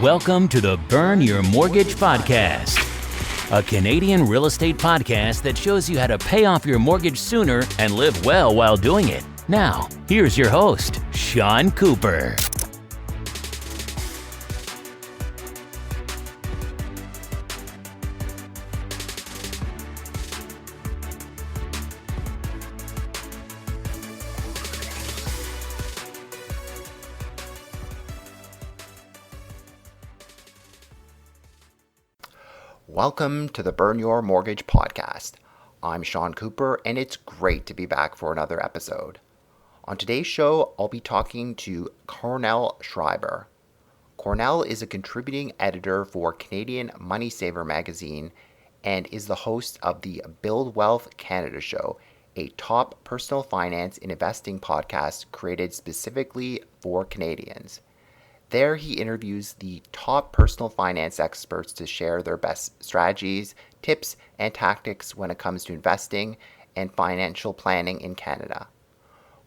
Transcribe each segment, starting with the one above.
Welcome to the Burn Your Mortgage Podcast, a Canadian real estate podcast that shows you how to pay off your mortgage sooner and live well while doing it. Now, here's your host, Sean Cooper. Welcome to the Burn Your Mortgage Podcast. I'm Sean Cooper, and it's great to be back for another episode. On today's show, I'll be talking to Kornel Szrejber. Kornel is a contributing editor for Canadian Money Saver magazine and is the host of the Build Wealth Canada show, a top personal finance and investing podcast created specifically for Canadians. There, he interviews the top personal finance experts to share their best strategies, tips, and tactics when it comes to investing and financial planning in Canada.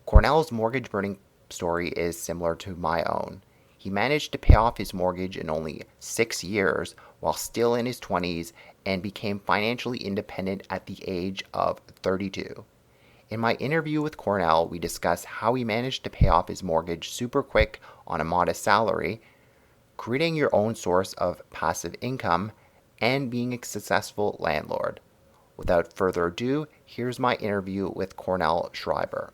Kornel's mortgage burning story is similar to my own. He managed to pay off his mortgage in only 6 years while still in his 20s and became financially independent at the age of 32. In my interview with Kornel, we discuss how he managed to pay off his mortgage super quick on a modest salary, creating your own source of passive income, and being a successful landlord. Without further ado, here's my interview with Kornel Szrejber.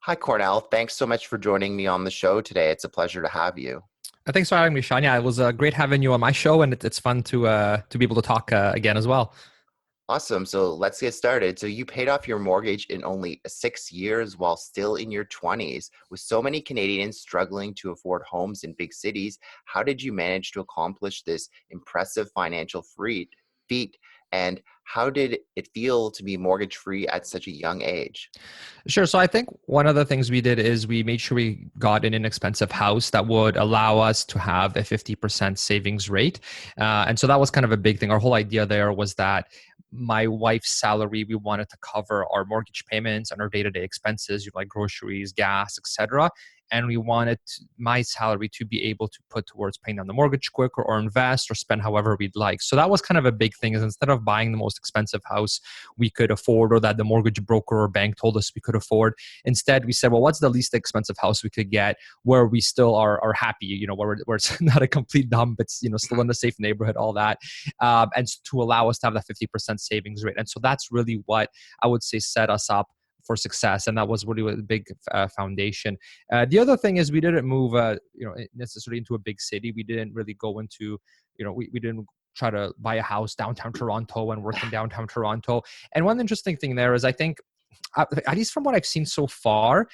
Hi, Kornel. Thanks so much for joining me on the show today. It's a pleasure to have you. Thanks for having me, Sean. Yeah, it was great having you on my show, and it's fun to be able to talk again as well. Awesome. So let's get started. So you paid off your mortgage in only 6 years while still in your 20s. With so many Canadians struggling to afford homes in big cities, how did you manage to accomplish this impressive financial feat? And how did it feel to be mortgage free at such a young age? Sure. So I think one of the things we did is we made sure we got an inexpensive house that would allow us to have a 50% savings rate. And so that was kind of a big thing. Our whole idea there was that my wife's salary, we wanted to cover our mortgage payments and our day-to-day expenses, like groceries, gas, etc. And we wanted my salary to be able to put towards paying down the mortgage quicker or invest or spend however we'd like. So that was kind of a big thing, is instead of buying the most expensive house we could afford or that the mortgage broker or bank told us we could afford, instead we said, well, what's the least expensive house we could get where we still are happy, where it's not a complete dump, it's, still in a safe neighborhood, all that. And to allow us to have that 50% savings rate. And so that's really what I would say set us up for success, and that was really a big foundation. The other thing is we didn't move, necessarily into a big city. We didn't really go into, we didn't try to buy a house downtown Toronto and work in downtown Toronto. And one interesting thing there is, I think, at least from what I've seen so far,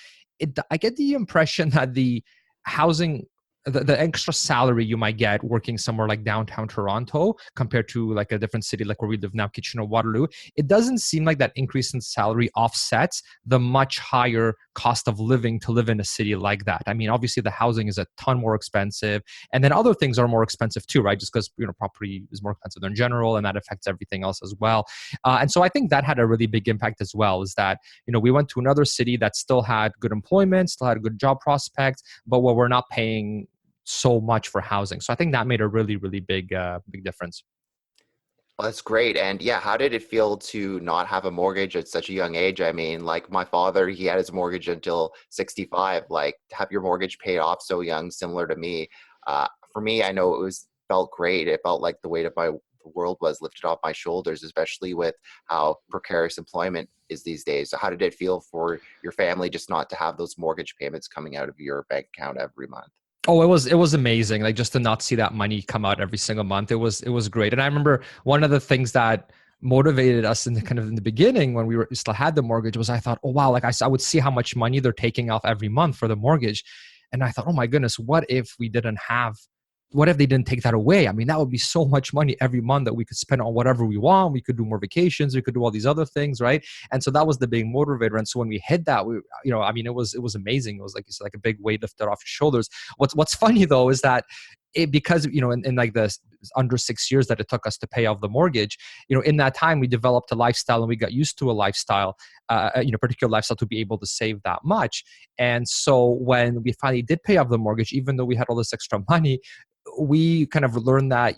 I get the impression that the housing, the extra salary you might get working somewhere like downtown Toronto compared to like a different city like where we live now, Kitchener-Waterloo, it doesn't seem like that increase in salary offsets the much higher cost of living to live in a city like that. I mean, obviously the housing is a ton more expensive, and then other things are more expensive too, right? Just because property is more expensive in general, and that affects everything else as well. And so I think that had a really big impact as well, is that, we went to another city that still had good employment, still had good job prospects, but where we're not paying so much for housing. So I think that made a really, really big difference. Well, that's great. And yeah, how did it feel to not have a mortgage at such a young age? I mean, like my father, he had his mortgage until 65. Like, to have your mortgage paid off so young, similar to me. For me, I know felt great. It felt like the weight of the world was lifted off my shoulders, especially with how precarious employment is these days. So how did it feel for your family just not to have those mortgage payments coming out of your bank account every month? Oh, it was amazing. Like, just to not see that money come out every single month. It was great. And I remember one of the things that motivated us in the beginning when we still had the mortgage was, I thought, oh wow, like I would see how much money they're taking off every month for the mortgage. And I thought, oh my goodness, what if they didn't take that away? I mean, that would be so much money every month that we could spend on whatever we want. We could do more vacations. We could do all these other things, right? And so that was the big motivator. And so when we hit that, it was amazing. It was like a big weight lifted off your shoulders. What's funny though is that because in like the under 6 years that it took us to pay off the mortgage, in that time we developed a lifestyle and we got used to a lifestyle, particular lifestyle, to be able to save that much. And so when we finally did pay off the mortgage, even though we had all this extra money, we kind of learned that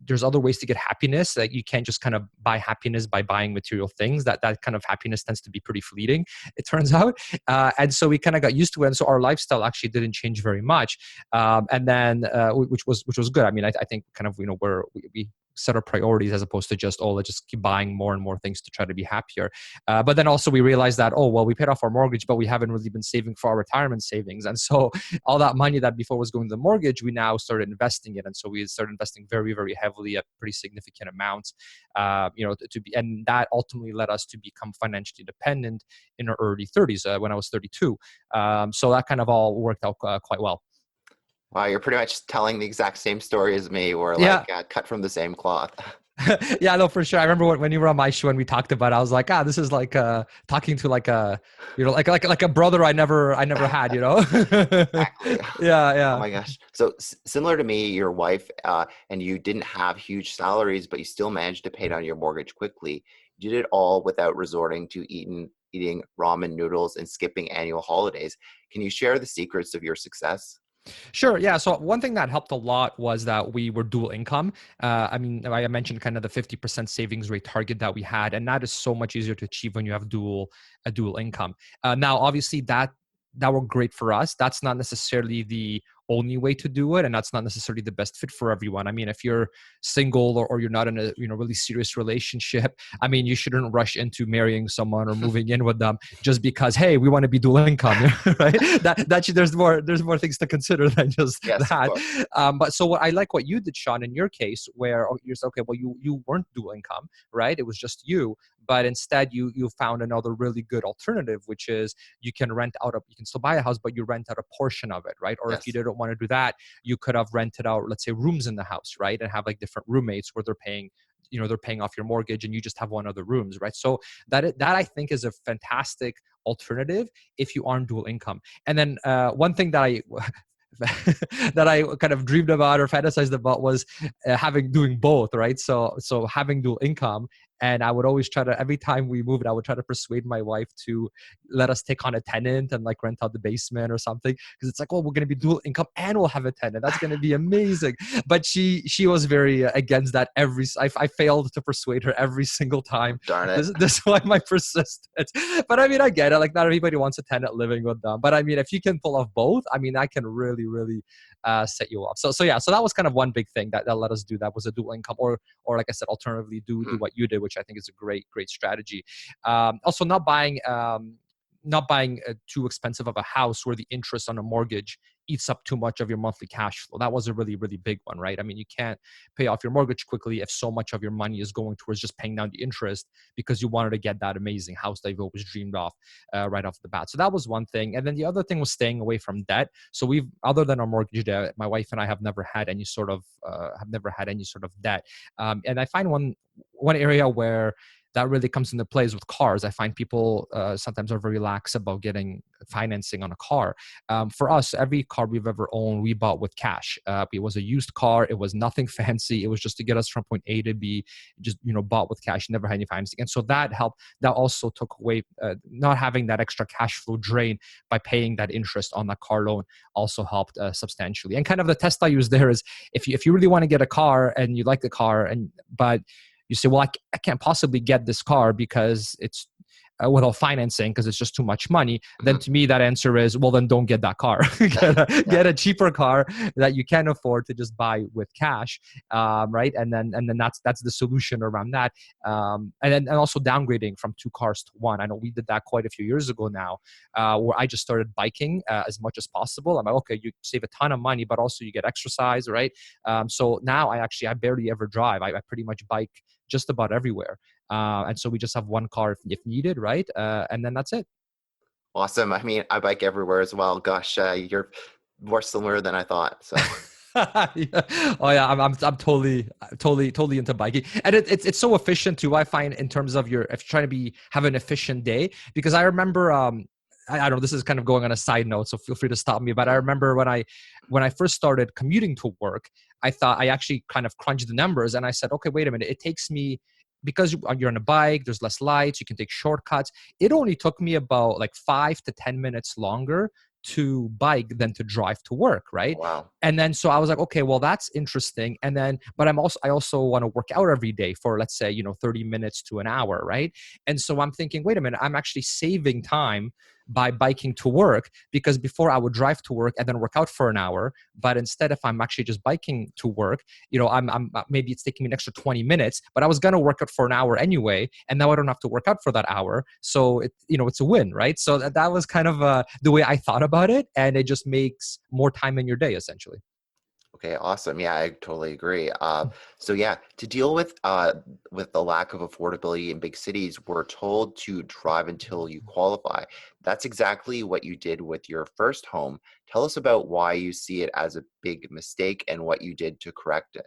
there's other ways to get happiness. Like you can't just kind of buy happiness by buying material things. That kind of happiness tends to be pretty fleeting, it turns out. And so we kind of got used to it. And so our lifestyle actually didn't change very much. And then, which was good. I mean, I think kind of, we set our priorities as opposed to just, let's just keep buying more and more things to try to be happier. But then also we realized that, we paid off our mortgage, but we haven't really been saving for our retirement savings. And so all that money that before was going to the mortgage, we now started investing it. And so we started investing very, very heavily at pretty significant amounts, and that ultimately led us to become financially dependent in our early 30s when I was 32. So that kind of all worked out quite well. Wow, you're pretty much telling the exact same story as me. We're cut from the same cloth. Yeah, no, for sure. I remember when you were on my show and we talked about it, I was like, this is like talking to like a brother I never had, Exactly. Yeah. Oh my gosh. So similar to me, your wife and you didn't have huge salaries, but you still managed to pay down your mortgage quickly. You did it all without resorting to eating ramen noodles and skipping annual holidays. Can you share the secrets of your success? Sure. Yeah. So one thing that helped a lot was that we were dual income. I mentioned kind of the 50% savings rate target that we had, and that is so much easier to achieve when you have a dual income. Now, obviously, that worked great for us. That's not necessarily the only way to do it, and that's not necessarily the best fit for everyone. I mean, if you're single or you're not in a really serious relationship, I mean, you shouldn't rush into marrying someone or moving in with them just because, hey, we want to be dual income, right? There's more things to consider than just that. But so what you did, Sean, in your case, where you're okay, well, you weren't dual income, right? It was just you, but instead you found another really good alternative, which is you can still buy a house, but you rent out a portion of it, right? Or if you didn't want to do that, you could have rented out, let's say, rooms in the house, right? And have like different roommates where they're paying off your mortgage and you just have one of the rooms, right? So that I think is a fantastic alternative if you aren't dual income. And then one thing that I that I kind of dreamed about or fantasized about was doing both, right? So having dual income, and I would always every time we moved, I would try to persuade my wife to let us take on a tenant and like rent out the basement or something, because it's like, we're going to be dual income and we'll have a tenant. That's going to be amazing. But she was very against that. I failed to persuade her every single time. Darn it. This is why my persistence. But I mean, I get it. Like, not everybody wants a tenant living with them. But I mean, if you can pull off both, I mean, that can really, really set you up. So that was kind of one big thing that let us do that, was a dual income, or like I said, alternatively do what you did, which I think is a great strategy. Also, not buying too expensive of a house where the interest on a mortgage eats up too much of your monthly cash flow. That was a really, really big one, right? I mean, you can't pay off your mortgage quickly if so much of your money is going towards just paying down the interest because you wanted to get that amazing house that you've always dreamed of right off the bat. So that was one thing. And then the other thing was staying away from debt. So other than our mortgage debt, my wife and I have never had any sort of debt. And I find one area where that really comes into play is with cars. I find people sometimes are very lax about getting financing on a car. For us, every car we've ever owned, we bought with cash. It was a used car. It was nothing fancy. It was just to get us from point A to B, just, bought with cash, never had any financing. And so that helped. That also took away not having that extra cash flow drain by paying that interest on that car loan also helped substantially. And kind of the test I use there is if you really want to get a car and you like the car, but you say, well, I can't possibly get this car because it's without financing because it's just too much money. Then to me, that answer is, well, then don't get that car. Get a cheaper car that you can afford to just buy with cash, right? And then that's the solution around that. And also downgrading from 2 cars to 1. I know we did that quite a few years ago now, where I just started biking as much as possible. I'm like, okay, you save a ton of money, but also you get exercise, right? So now I barely ever drive. I pretty much bike just about everywhere. And so we just have 1 car if needed, right? And then that's it. Awesome. I mean, I bike everywhere as well. Gosh, you're more similar than I thought. So. Yeah. Oh yeah, I'm totally into biking, and it's so efficient too. I find in terms of if you're trying to have an efficient day, because I remember I don't know, this is kind of going on a side note, so feel free to stop me. But I remember when I first started commuting to work, I thought I actually kind of crunched the numbers and I said, okay, wait a minute, it takes me, because you're on a bike, there's less lights, you can take shortcuts. It only took me about like 5 to 10 minutes longer to bike than to drive to work, right? Wow. And then so I was like, okay, well, that's interesting. And then, but I also want to work out every day for, let's say, 30 minutes to an hour, right? And so I'm thinking, wait a minute, I'm actually saving time by biking to work, because before I would drive to work and then work out for an hour. But instead, if I'm actually just biking to work, I'm maybe it's taking me an extra 20 minutes, but I was going to work out for an hour anyway. And now I don't have to work out for that hour. So it's a win, right? So that was kind of the way I thought about it. And it just makes more time in your day, essentially. Okay, awesome. Yeah, I totally agree. So yeah, to deal with the lack of affordability in big cities, we're told to drive until you qualify. That's exactly what you did with your first home. Tell us about why you see it as a big mistake and what you did to correct it.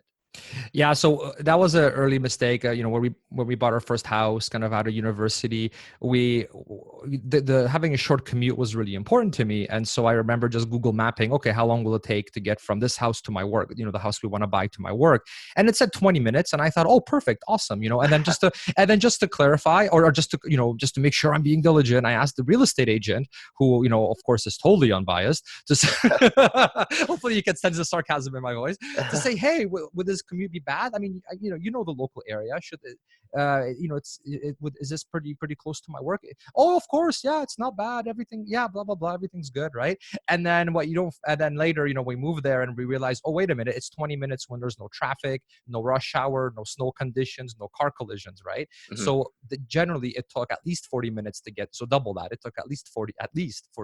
Yeah, so that was an early mistake. When we bought our first house, kind of out of university, the having a short commute was really important to me, and so I remember just Google mapping. Okay, how long will it take to get from this house to my work? The house we want to buy to my work, and it said 20 minutes, and I thought, oh, perfect, awesome. And then just to clarify, or just to make sure I'm being diligent, I asked the real estate agent, who of course is totally unbiased, to say, hopefully you can sense the sarcasm in my voice, to say, hey, would this commute be bad? I mean, the local area. Should it, is this pretty close to my work? Oh, of course, yeah, it's not bad. Everything, yeah, blah blah blah, everything's good, right? And then and then later, we moved there and we realized, oh, wait a minute, it's 20 minutes when there's no traffic, no rush hour, no snow conditions, no car collisions, right? Mhm. So generally, it took at least 40 minutes to get. So double that. It took at least 40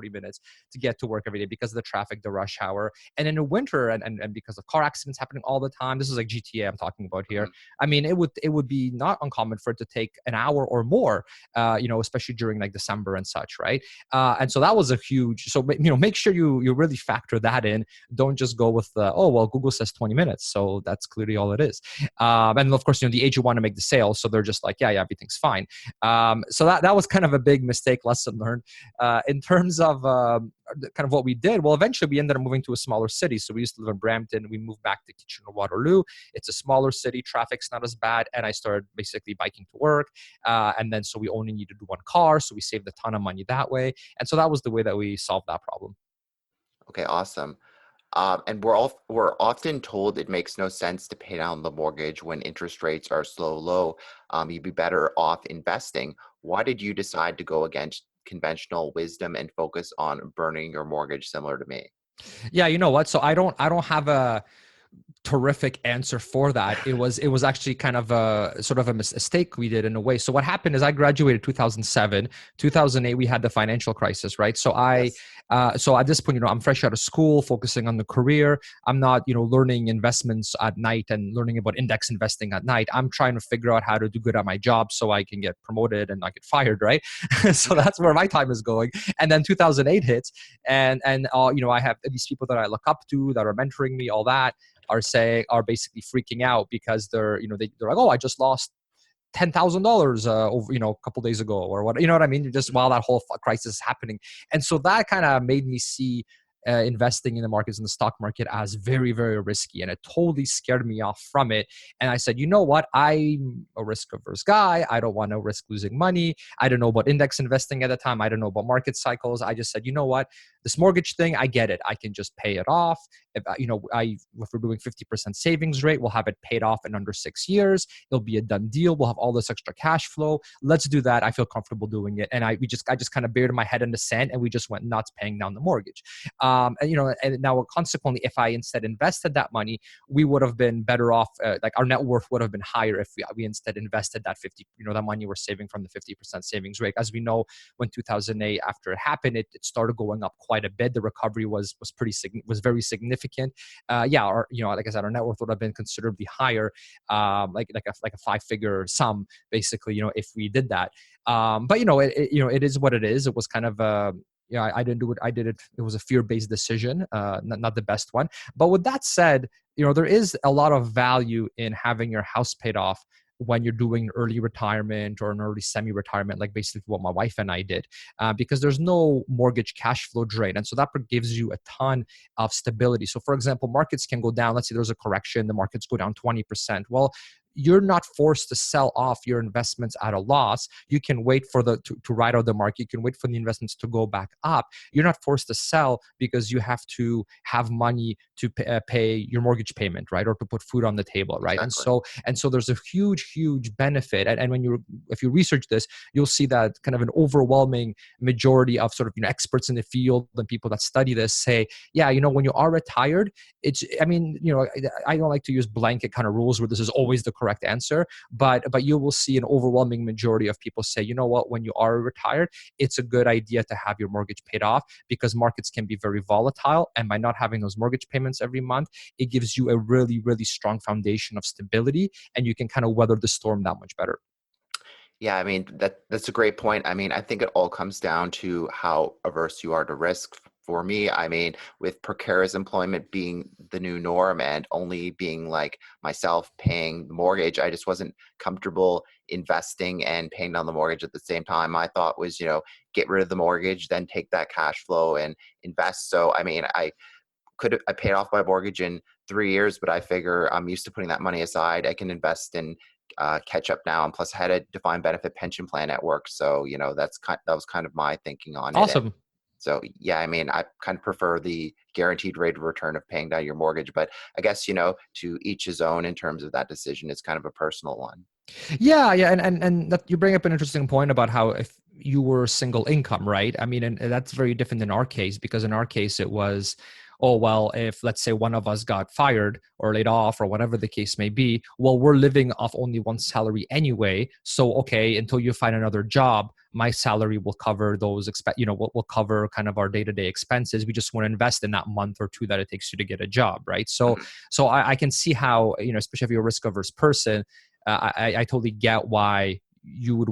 minutes to get to work every day because of the traffic, the rush hour, and in the winter, and because of car accidents happening all the time. This is like GTA I'm talking about here. Mhm. I mean, it would be not uncommon for it to take an hour or more, especially during like December and such, right? And so that was a huge. So make sure you really factor that in. Don't just go with Google says 20 minutes, so that's clearly all it is. And of course, the agent want to make the sale, so they're just like, yeah, everything's fine. So that was kind of a big mistake, lesson learned. In terms of kind of what we did, well, eventually we ended up moving to a smaller city. So we used to live in Brampton. We moved back to Kitchener-Waterloo. It's a smaller city. Traffic's not as bad. And I started basically biking to work. And then so we only needed one car. So we saved a ton of money that way. And so that was the way that we solved that problem. Okay, awesome. And we're often told it makes no sense to pay down the mortgage when interest rates are so low. You'd be better off investing. Why did you decide to go against conventional wisdom and focus on burning your mortgage, similar to me? Yeah, you know what? So I don't have a terrific answer for that. It was actually kind of a sort of a mistake we did in a way. So what happened is I graduated 2007, 2008 we had the financial crisis, right? So Yes. so at this point, I'm fresh out of school, focusing on the career. I'm not, learning investments at night and learning about index investing at night. I'm trying to figure out how to do good at my job so I can get promoted and not get fired, right? So Okay. that's where my time is going. And then 2008 hits, and I have these people that I look up to that are mentoring me, all that are basically freaking out because they're like, oh, I just lost $10,000 over a couple days ago or what, you know what I mean? Just while that whole crisis is happening. And so that kind of made me see investing in the markets and the stock market as very, very risky. And it totally scared me off from it. And I said, you know what? I'm a risk averse guy. I don't want to risk losing money. I don't know about index investing at the time. I don't know about market cycles. I just said, you know what? This mortgage thing, I get it. I can just pay it off. If we're doing 50% savings rate, we'll have it paid off in under 6 years. It'll be a done deal. We'll have all this extra cash flow. Let's do that. I feel comfortable doing it. And I just kind of buried my head in the sand and we just went nuts paying down the mortgage. And now consequently, if I instead invested that money, we would have been better off. Like our net worth would have been higher if we instead invested that 50, that money we're saving from the 50% savings rate. As we know, when 2008, after it happened, it started going up quite a bit. The recovery was very significant. Like I said, our net worth would have been considerably higher, like a 5-figure sum, basically, if we did that. But it is what it is. It was kind of I didn't do it. I did it. It was a fear-based decision, not the best one. But with that said, there is a lot of value in having your house paid off when you're doing early retirement or an early semi-retirement, like basically what my wife and I did, because there's no mortgage cash flow drain. And so that gives you a ton of stability. So for example, markets can go down. Let's say there's a correction, the markets go down 20%. Well, you're not forced to sell off your investments at a loss. You can wait for to ride out the market. You can wait for the investments to go back up. You're not forced to sell because you have to have money to pay your mortgage payment, right? Or to put food on the table, right? Exactly. And so there's a huge benefit. And if you research this, you'll see that kind of an overwhelming majority of sort of experts in the field and people that study this say, yeah, when you are retired, I don't like to use blanket kind of rules where this is always the correct answer, but you will see an overwhelming majority of people say, you know what, when you are retired, it's a good idea to have your mortgage paid off because markets can be very volatile, and by not having those mortgage payments every month, it gives you a really strong foundation of stability, and you can kind of weather the storm that much better. Yeah, I mean, that's a great point. I mean, I think it all comes down to how averse you are to risk. For me, I mean, with precarious employment being the new norm and only being like myself paying the mortgage, I just wasn't comfortable investing and paying down the mortgage at the same time. My thought was, get rid of the mortgage, then take that cash flow and invest. So, I mean, I paid off my mortgage in 3 years, but I figure I'm used to putting that money aside. I can invest in catch up now, and plus I had a defined benefit pension plan at work, so that was kind of my thinking on it. And Awesome. so yeah, I mean, I kind of prefer the guaranteed rate of return of paying down your mortgage, but I guess to each his own in terms of that decision. It's kind of a personal one. Yeah, and that you bring up an interesting point about how if you were single income, right? I mean, and that's very different in our case, because in our case it was, oh well, if let's say one of us got fired or laid off or whatever the case may be, well, we're living off only one salary anyway. So okay, until you find another job, my salary will cover those will cover kind of our day-to-day expenses. We just want to invest in that month or two that it takes you to get a job, right? So Mhm. I can see how, especially if you're a risk-averse person, I totally get why you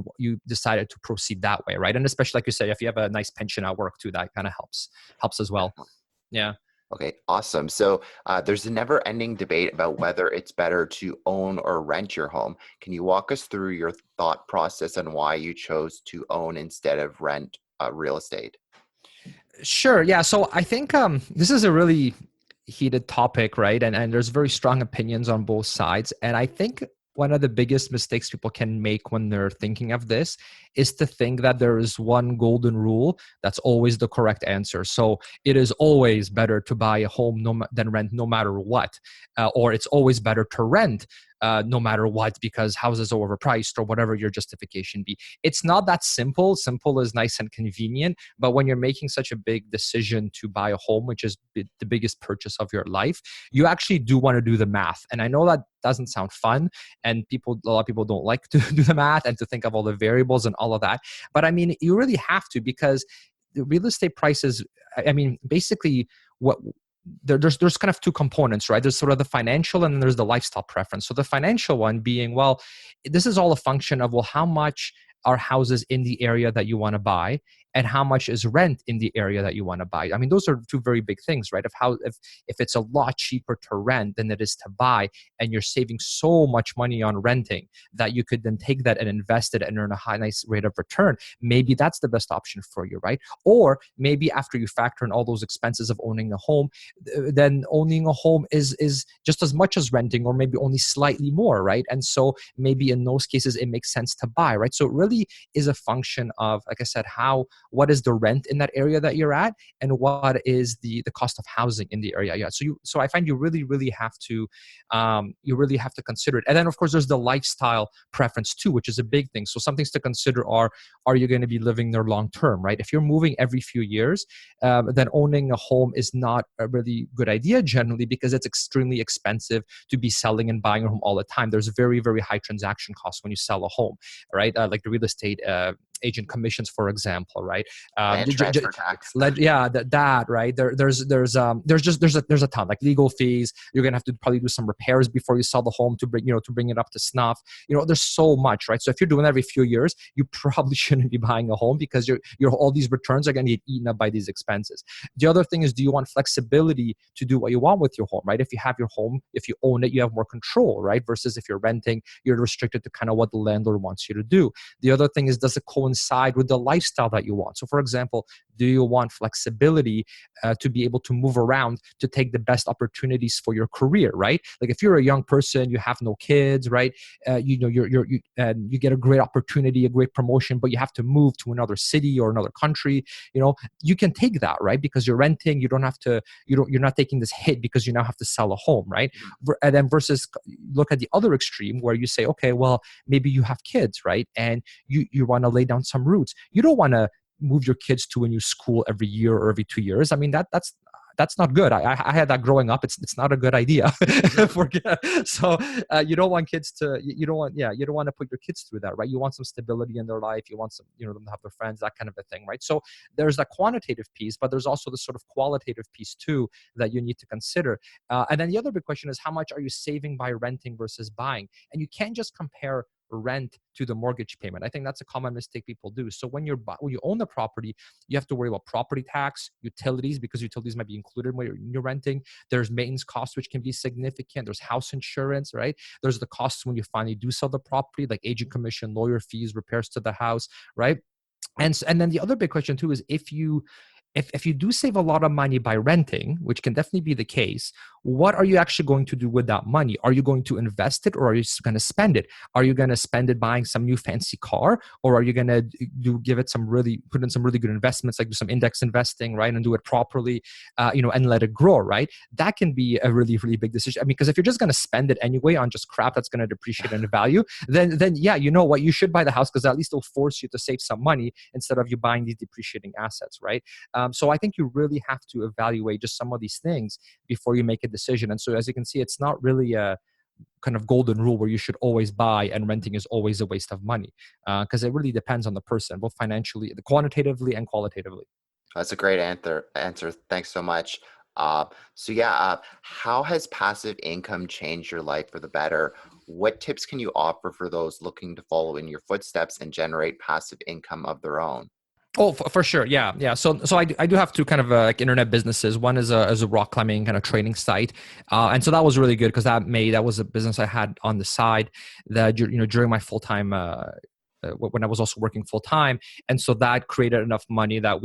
decided to proceed that way, right? And especially like you said, if you have a nice pension at work too, that kind of helps as well. Definitely. Yeah. Okay, awesome. So there's a never-ending debate about whether it's better to own or rent your home. Can you walk us through your thought process on why you chose to own instead of rent real estate? Sure. Yeah. So I think this is a really heated topic, right? And there's very strong opinions on both sides. And I think one of the biggest mistakes people can make when they're thinking of this is to think that there is one golden rule that's always the correct answer. So it is always better to buy a home than rent no matter what, or it's always better to rent no matter what because houses are overpriced or whatever your justification be. It's not that simple. Simple is nice and convenient, but when you're making such a big decision to buy a home, which is the biggest purchase of your life, you actually do want to do the math. And I know that doesn't sound fun, and a lot of people don't like to do the math and to think of all the variables and all of that. But I mean, you really have to, because the real estate prices, I mean, basically what there's kind of two components, right? There's sort of the financial and then there's the lifestyle preference. So the financial one being, well, this is all a function of, well, how much are houses in the area that you want to buy and how much is rent in the area that you want to buy. I mean, those are two very big things, right? If it's a lot cheaper to rent than it is to buy, and you're saving so much money on renting that you could then take that and invest it and earn a nice rate of return, maybe that's the best option for you, right? Or maybe after you factor in all those expenses of owning a home, then owning a home is just as much as renting, or maybe only slightly more, right? And so maybe in those cases it makes sense to buy, right? So it really is a function of, like I said, what is the rent in that area that you're at, and what is the cost of housing in the area. Yeah. So I find you really have to consider it. And then of course there's the lifestyle preference too, which is a big thing. So some things to consider are you going to be living there long term, right? If you're moving every few years, then owning a home is not a really good idea generally, because it's extremely expensive to be selling and buying a home all the time. There's very high transaction costs when you sell a home, right? Like the real estate agent commissions, for example, right? Land transfer tax. That right. There's a ton, like legal fees. You're gonna have to probably do some repairs before you sell the home to bring it up to snuff. There's so much, right? So if you're doing that every few years, you probably shouldn't be buying a home, because your all these returns are gonna get eaten up by these expenses. The other thing is, do you want flexibility to do what you want with your home, right? If you have your home, if you own it, you have more control, right? Versus if you're renting, you're restricted to kind of what the landlord wants you to do. The other thing is, does it coincide with the lifestyle that you want? So for example, Do you want flexibility to be able to move around to take the best opportunities for your career, right? Like if you're a young person, you have no kids, right? You get a great opportunity, a great promotion, but you have to move to another city or another country. You can take that, right? Because you're renting, you don't have to, you're not taking this hit because you now have to sell a home, right? And then versus look at the other extreme where you say, okay, well, maybe you have kids, right? And you want to lay down some roots. You don't want to move your kids to a new school every year or every 2 years. I mean, that's not good. I had that growing up. It's not a good idea. So you don't want kids to, you don't want to put your kids through that, right? You want some stability in their life. You want some, them to have their friends, that kind of a thing, right? So there's that quantitative piece, but there's also the sort of qualitative piece too that you need to consider. And then the other big question is, how much are you saving by renting versus buying? And you can't just compare rent to the mortgage payment. I think that's a common mistake people do. So when you own the property, you have to worry about property tax, utilities, because utilities might be included when you're renting. There's maintenance costs, which can be significant. There's house insurance, right? There's the costs when you finally do sell the property, like agent commission, lawyer fees, repairs to the house, right? And then the other big question too is, if you do save a lot of money by renting, which can definitely be the case, what are you actually going to do with that money? Are you going to invest it, or are you just going to spend it? Are you going to spend it buying some new fancy car, or are you going to put in some really good investments, like do some index investing, right, and do it properly, and let it grow, right? That can be a really, really big decision. I mean, because if you're just going to spend it anyway on just crap that's going to depreciate in value, then yeah, you know what, you should buy the house, because at least it'll force you to save some money instead of you buying these depreciating assets, right? So I think you really have to evaluate just some of these things before you make a decision. And so as you can see, it's not really a kind of golden rule where you should always buy and renting is always a waste of money, because it really depends on the person, both financially, quantitatively and qualitatively. That's a great answer. Thanks so much. How has passive income changed your life for the better? What tips can you offer for those looking to follow in your footsteps and generate passive income of their own? Oh, for sure. Yeah. So I do have two kind of like internet businesses. One is a rock climbing kind of training site. And so that was really good, because that was a business I had on the side that, during my full-time, when I was also working full time. And so that created enough money that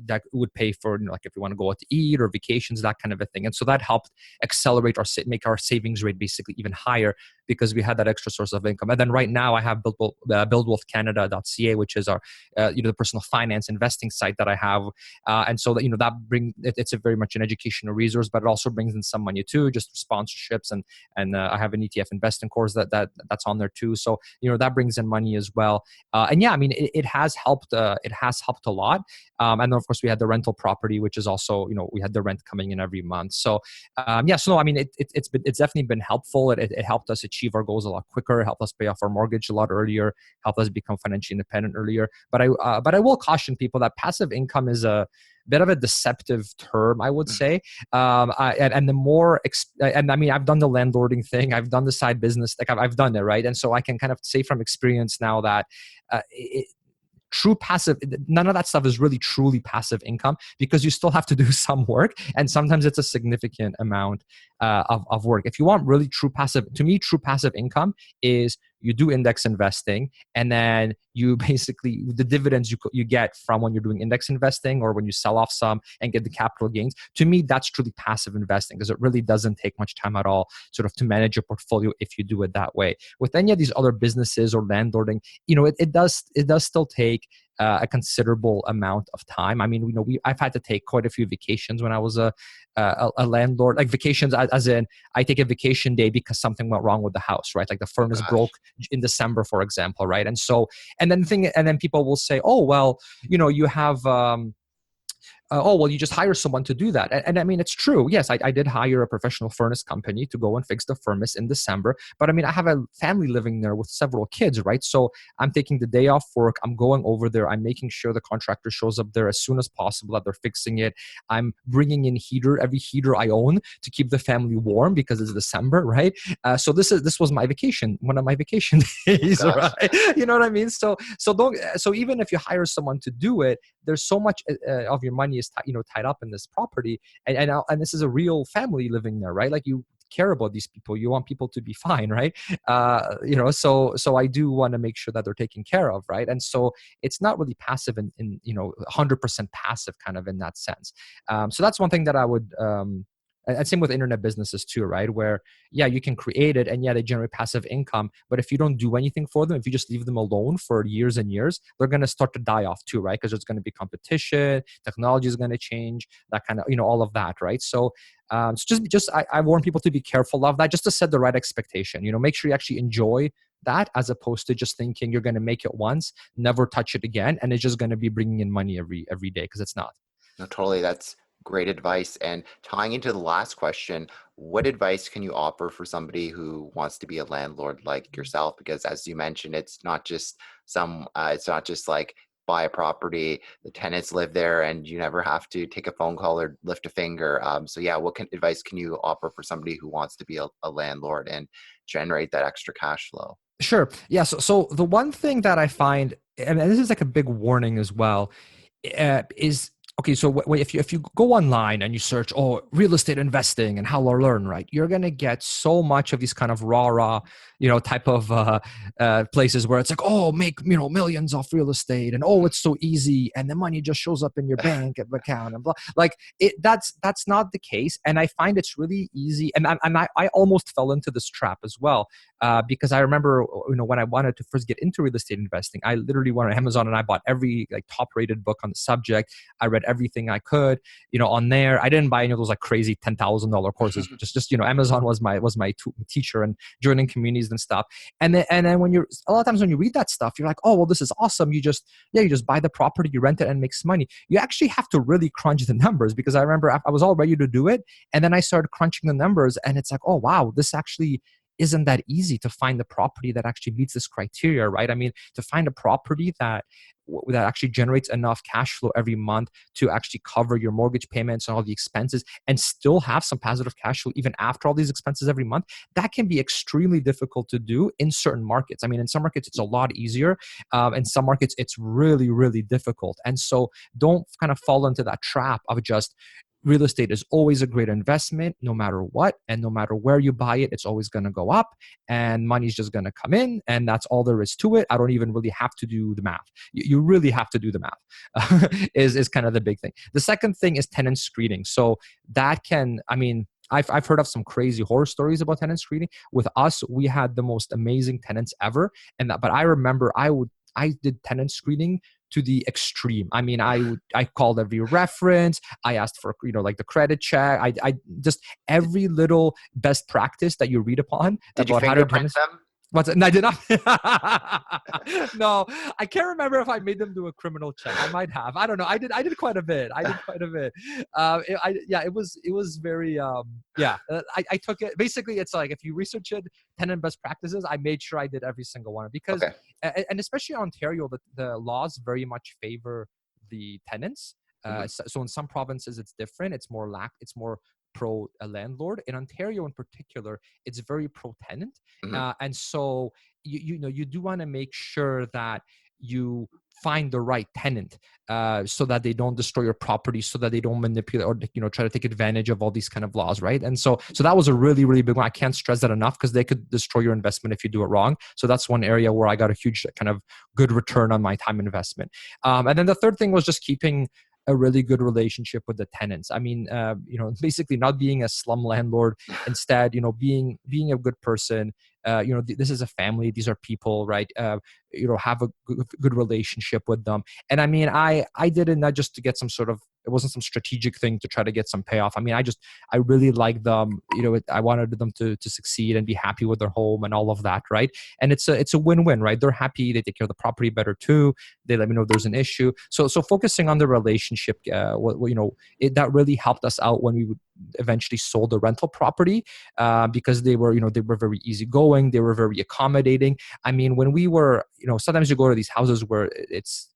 that would pay for, like if we want to go out to eat or vacations, that kind of a thing. And so that helped accelerate make our savings rate basically even higher, because we had that extra source of income. And then right now I have buildwealthcanada.ca, which is our, the personal finance investing site that I have. And so that, it's a very much an educational resource, but it also brings in some money too, just sponsorships. And I have an ETF investing course that's on there too. So, that brings in money as well. And yeah, I mean, it has helped. It has helped a lot. And then of course we had the rental property, which is also, we had the rent coming in every month. So I mean, it's definitely been helpful. It helped us achieve our goals a lot quicker. It helped us pay off our mortgage a lot earlier. Helped us become financially independent earlier. But I will caution people that passive income is a bit of a deceptive term, I would say. And the more, and I mean, I've done the landlording thing. I've done the side business. Like I've done it, right? And so I can kind of say from experience now that true passive, none of that stuff is really truly passive income, because you still have to do some work, and sometimes it's a significant amount of work. If you want really true passive, to me, true passive income is you do index investing, and then you basically, the dividends you get from when you're doing index investing or when you sell off some and get the capital gains. To me, that's truly passive investing, because it really doesn't take much time at all sort of to manage your portfolio if you do it that way. With any of these other businesses or landlording, it does still take a considerable amount of time. I mean, I've had to take quite a few vacations when I was a landlord, like vacations as in I take a vacation day because something went wrong with the house, right? Like the furnace broke in December, for example, right? And then people will say, oh, well, you have, you just hire someone to do that. And I mean, it's true. Yes, I did hire a professional furnace company to go and fix the furnace in December. But I mean, I have a family living there with several kids, right? So I'm taking the day off work. I'm going over there. I'm making sure the contractor shows up there as soon as possible, that they're fixing it. I'm bringing in every heater I own to keep the family warm because it's December, right? So this was my vacation, one of my vacation days, right? You know what I mean? So even if you hire someone to do it, there's so much of your money is tied up in this property, and this is a real family living there, right? Like you care about these people. You want people to be fine, right? So I do want to make sure that they're taken care of, right? And so it's not really passive in 100% passive kind of in that sense. So that's one thing that I would, and same with internet businesses too, right? Where, yeah, you can create it and yeah, they generate passive income. But if you don't do anything for them, if you just leave them alone for years and years, they're going to start to die off too, right? Because there's going to be competition, technology is going to change, that kind of, all of that, right? So, I warn people to be careful of that, just to set the right expectation. Make sure you actually enjoy that, as opposed to just thinking you're going to make it once, never touch it again, and it's just going to be bringing in money every day, because it's not. No, totally. That's great advice. And tying into the last question, what advice can you offer for somebody who wants to be a landlord like yourself? Because as you mentioned, it's not just like buy a property, the tenants live there, and you never have to take a phone call or lift a finger. So yeah, what advice can you offer for somebody who wants to be a landlord and generate that extra cash flow? Sure. Yeah. So the one thing that I find, and this is like a big warning as well, is okay. So if you go online and you search, real estate investing and how to learn, right, you're gonna get so much of these kind of raw, type of places where it's like, make millions off real estate, and it's so easy, and the money just shows up in your bank account and blah. Like that's not the case, and I find it's really easy, and I almost fell into this trap as well, because I remember when I wanted to first get into real estate investing, I literally went on Amazon and I bought every like top rated book on the subject. I read everything I could, on there. I didn't buy any of those like crazy $10,000 courses. just Amazon was my teacher, and joining communities and stuff. And then when a lot of times when you read that stuff, you're like, this is awesome. You just buy the property, you rent it, and it makes money. You actually have to really crunch the numbers, because I remember I was all ready to do it, and then I started crunching the numbers, and it's like, oh wow, this actually isn't that easy to find the property that actually meets this criteria, right? I mean, to find a property that actually generates enough cash flow every month to actually cover your mortgage payments and all the expenses, and still have some positive cash flow even after all these expenses every month, that can be extremely difficult to do in certain markets. I mean, in some markets, it's a lot easier. In some markets, it's really, really difficult. And so don't kind of fall into that trap of just, real estate is always a great investment, no matter what, and no matter where you buy it, it's always going to go up, and money's just going to come in, and that's all there is to it. I don't even really have to do the math. You really have to do the math, is kind of the big thing. The second thing is tenant screening. So that can, I mean, I've heard of some crazy horror stories about tenant screening. With us, we had the most amazing tenants ever, but I remember I did tenant screening to the extreme. I mean, I called every reference. I asked for, like the credit check. I just every little best practice that you read upon. Did you fingerprint them? What's it? No, I did not. No, I can't remember if I made them do a criminal check. I might have. I don't know. I did quite a bit. It was very, I took it. Basically, it's like, if you research it, tenant best practices, I made sure I did every single one, because, and especially in Ontario, the laws very much favor the tenants. So in some provinces, it's different. It's more pro landlord. In Ontario in particular, it's very pro tenant. And so you do want to make sure that you find the right tenant, so that they don't destroy your property, so that they don't manipulate or try to take advantage of all these kind of laws, right? And so that was a really, really big one. I can't stress that enough, because they could destroy your investment if you do it wrong. So that's one area where I got a huge kind of good return on my time investment. And then the third thing was just keeping a really good relationship with the tenants. I mean, basically not being a slum landlord, instead, being a good person. This is a family. These are people, right? Have a good relationship with them. And I mean, I did it not just to get some sort of, it wasn't some strategic thing to try to get some payoff. I mean, I really like them. I wanted them to succeed and be happy with their home and all of that, right? And it's a win-win, right? They're happy. They take care of the property better too. They let me know if there's an issue. So focusing on the relationship, that really helped us out when we would eventually sold the rental property, because they were very easygoing. They were very accommodating. I mean, when we were, sometimes you go to these houses where it's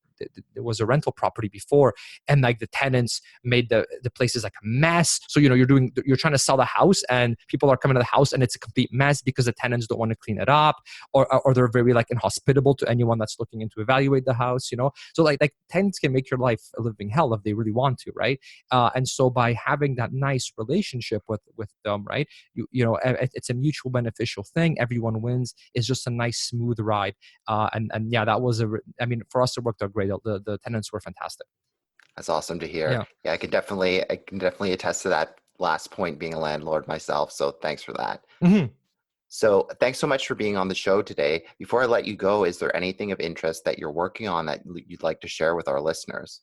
there was a rental property before, and like the tenants made the places like a mess. So, you're trying to sell the house and people are coming to the house and it's a complete mess because the tenants don't want to clean it up, or they're very like inhospitable to anyone that's looking in to evaluate the house, So like tenants can make your life a living hell if they really want to, right? And so by having that nice relationship with them, right, it's a mutual beneficial thing. Everyone wins. It's just a nice smooth ride. And yeah, that was for us, it worked out great. The tenants were fantastic. That's awesome to hear. Yeah, I can definitely attest to that last point, being a landlord myself. So thanks for that. Mm-hmm. So thanks so much for being on the show today. Before I let you go, is there anything of interest that you're working on that you'd like to share with our listeners?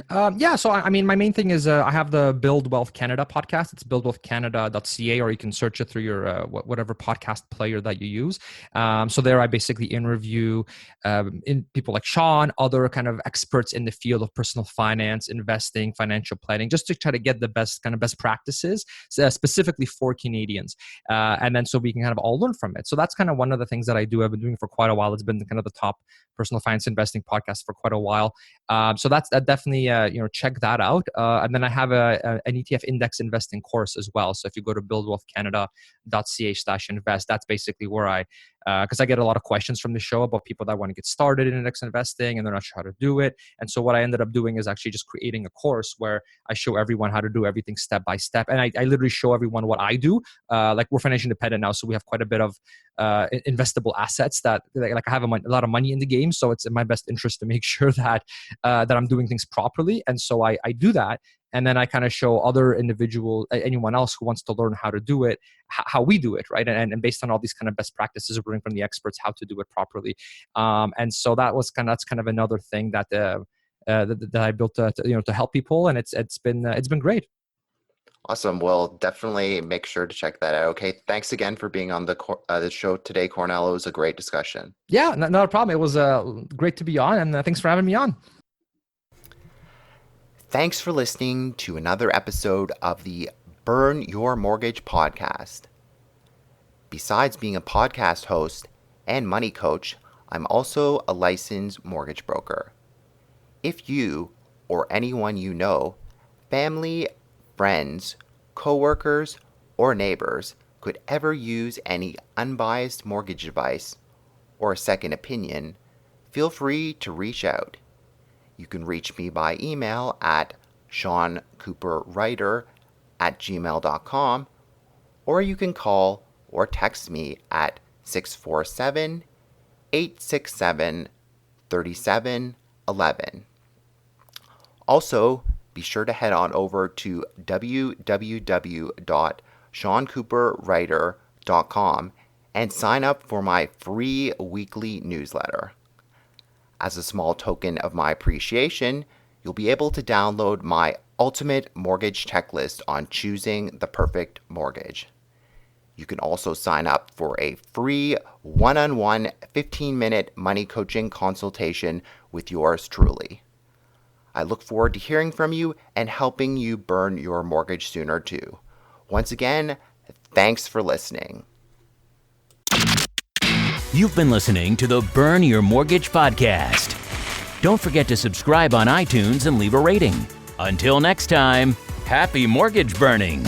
So my main thing is I have the Build Wealth Canada podcast. It's buildwealthcanada.ca, or you can search it through your whatever podcast player that you use. So there I basically interview people like Sean, other kind of experts in the field of personal finance, investing, financial planning, just to try to get the best practices, specifically for Canadians. And then so we can kind of all learn from it. So that's kind of one of the things that I do. I've been doing for quite a while. It's been kind of the top personal finance investing podcast for quite a while. So that definitely, check that out. And then I have an ETF index investing course as well. So if you go to buildwealthcanada.ca/invest, that's basically where because I get a lot of questions from the show about people that want to get started in index investing and they're not sure how to do it. And so what I ended up doing is actually just creating a course where I show everyone how to do everything step by step. And I literally show everyone what I do. Like we're financially independent now, so we have quite a bit of investable assets that like I have a lot of money in the game. So it's in my best interest to make sure that I'm doing things properly. And so I do that. And then I kind of show anyone else who wants to learn how to do it, how we do it, right? And based on all these kind of best practices, we're learning from the experts how to do it properly. And so that's kind of another thing that I built to help people, and it's been great. Awesome. Well, definitely make sure to check that out. Okay, thanks again for being on the show today, Kornel. It was a great discussion. Yeah, not a problem. It was great to be on, and thanks for having me on. Thanks for listening to another episode of the Burn Your Mortgage podcast. Besides being a podcast host and money coach, I'm also a licensed mortgage broker. If you or anyone you know, family, friends, coworkers, or neighbors could ever use any unbiased mortgage advice or a second opinion, feel free to reach out. You can reach me by email at seancooperwriter@gmail.com, or you can call or text me at 647-867-3711. Also, be sure to head on over to www.seancooperwriter.com and sign up for my free weekly newsletter. As a small token of my appreciation, you'll be able to download my ultimate mortgage checklist on choosing the perfect mortgage. You can also sign up for a free one-on-one 15-minute money coaching consultation with yours truly. I look forward to hearing from you and helping you burn your mortgage sooner too. Once again, thanks for listening. You've been listening to the Burn Your Mortgage podcast. Don't forget to subscribe on iTunes and leave a rating. Until next time, happy mortgage burning.